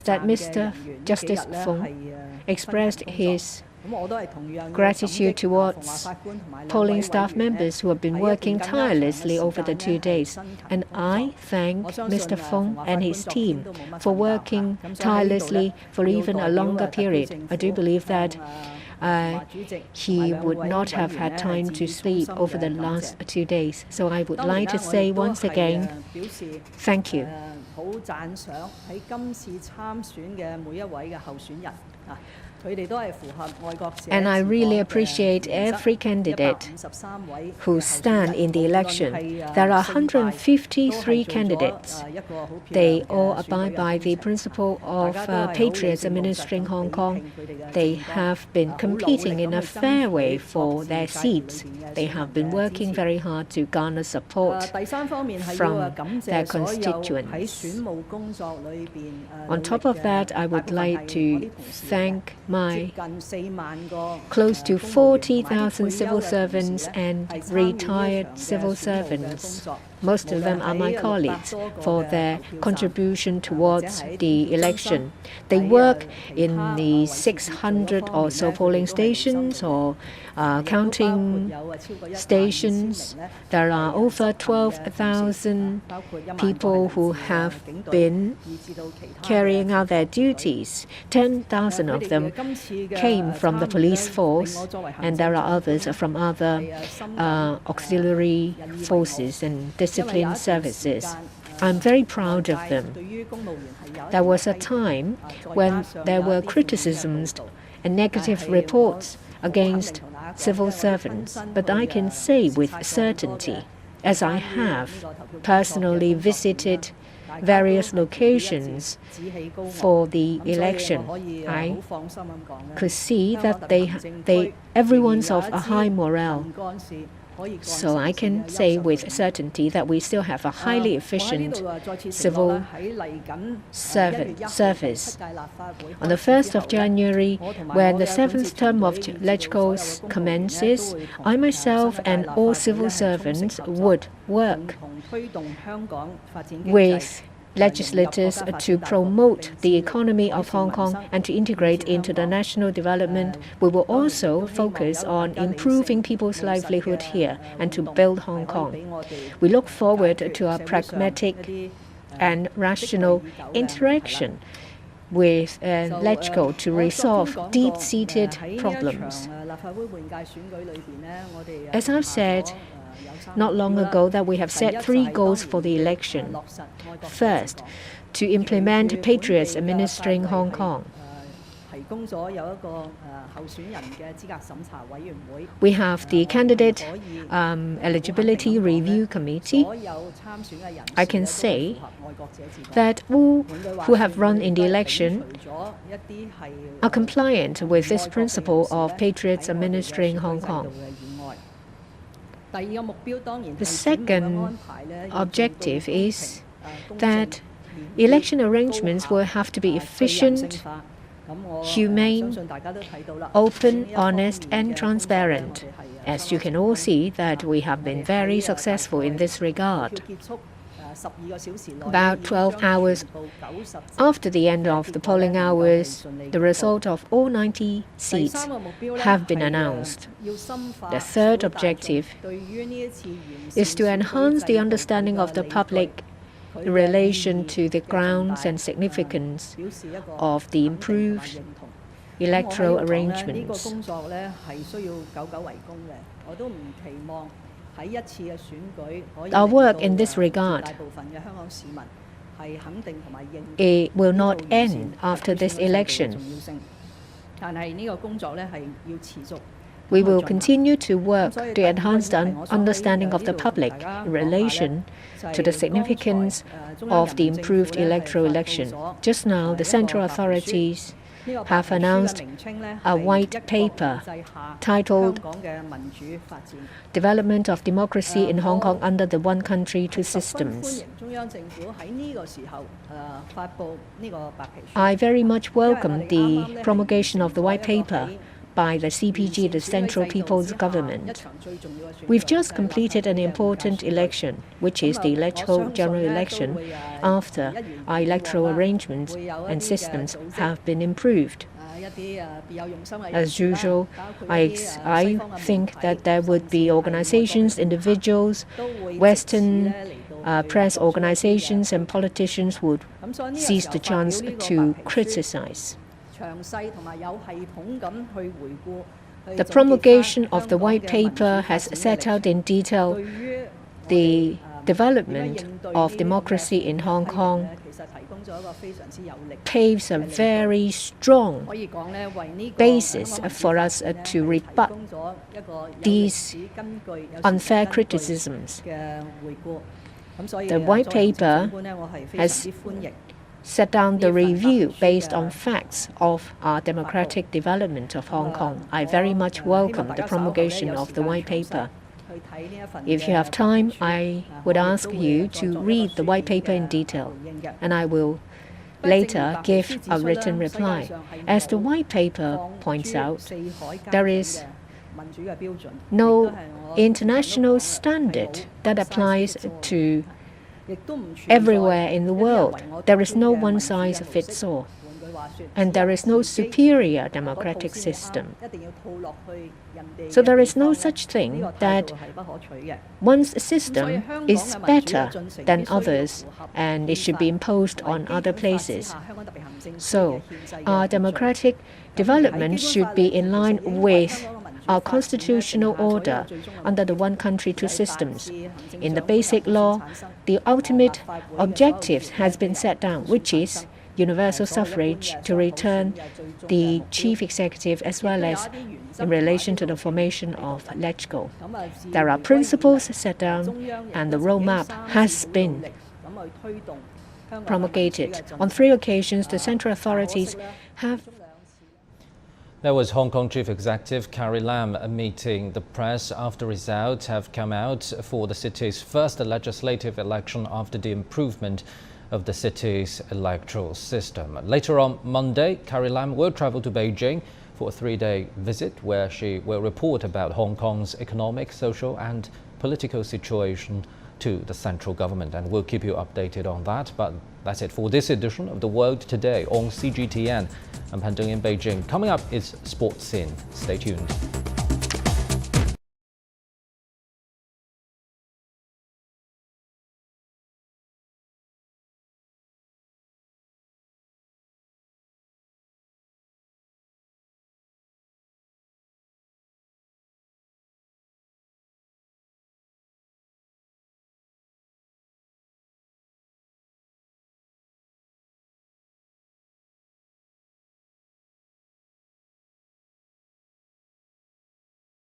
that Mr. Justice Fung expressed his gratitude towards polling staff members who have been working tirelessly over the 2 days. And I thank Mr. Fung and his team for working tirelessly for even a longer period. I do believe that he would not have had time to sleep over the last 2 days. So I would like to say once again, thank you. And I really appreciate every candidate who stand in the election. There are 153 candidates. They all abide by the principle of patriots administering Hong Kong. They have been competing in a fair way for their seats. They have been working very hard to garner support from their constituents. On top of that, I would like to thank my close to 40,000 civil servants and retired civil servants. Most of them are my colleagues for their contribution towards the election. They work in the 600 or so polling stations or counting stations. There are over 12,000 people who have been carrying out their duties. 10,000 of them came from the police force, and there are others from other auxiliary forces and discipline services. I'm very proud of them. There was a time when there were criticisms and negative reports against civil servants, but I can say with certainty, as I have personally visited various locations for the election, I could see that everyone's of a high morale. So I can say with certainty that we still have a highly efficient civil service. On the 1st of January, when the 7th term of LegCo commences, I myself and all civil servants would work with legislators to promote the economy of Hong Kong and to integrate into the national development. We will also focus on improving people's livelihood here and to build Hong Kong. We look forward to a pragmatic and rational interaction with LegCo to resolve deep-seated problems. As I've said not long ago, that we have set 3 goals for the election. First, to implement patriots administering Hong Kong. We have the candidate eligibility review committee. I can say that all who have run in the election are compliant with this principle of patriots administering Hong Kong. The second objective is that election arrangements will have to be efficient, humane, open, honest, and transparent. As you can all see, that we have been very successful in this regard. About 12 hours after the end of the polling hours, the result of all 90 seats have been announced. The third objective is to enhance the understanding of the public in relation to the grounds and significance of the improved electoral arrangements. Our work in this regard, it will not end after this election. We will continue to work to enhance the understanding of the public in relation to the significance of the improved electoral election. Just now, the central authorities have announced a white paper titled Development of Democracy in Hong Kong under the One Country, Two Systems. I very much welcome the promulgation of the white paper by the CPG, the Central People's Government. We've just completed an important election, which is the LegCo general election, after our electoral arrangements and systems have been improved. As usual, I think that there would be organizations, individuals, Western press organizations and politicians would seize the chance to criticize. The promulgation of the white paper has set out in detail the development of democracy in Hong Kong, paves a very strong basis for us to rebut these unfair criticisms. The white paper has set down the review based on facts of our democratic development of Hong Kong. I very much welcome the promulgation of the white paper. If you have time, I would ask you to read the white paper in detail, and I will later give a written reply. As the white paper points out, there is no international standard that applies to everywhere in the world. There is no one-size-fits-all, and there is no superior democratic system. So there is no such thing that one's system is better than others and it should be imposed on other places. So our democratic development should be in line with our constitutional order under the one country, two systems. In the basic law, the ultimate objective has been set down, which is universal suffrage to return the chief executive as well as in relation to the formation of LegCo. There are principles set down and the roadmap has been promulgated. On 3 occasions, the central authorities have... There was Hong Kong Chief Executive Carrie Lam meeting the press after results have come out for the city's first legislative election after the improvement of the city's electoral system. Later on Monday, Carrie Lam will travel to Beijing for a 3-day visit where she will report about Hong Kong's economic, social and political situation to the central government, and we'll keep you updated on that. But that's it for this edition of The World Today on CGTN. I'm Pan Deng in Beijing. Coming up is Sports Scene. Stay tuned.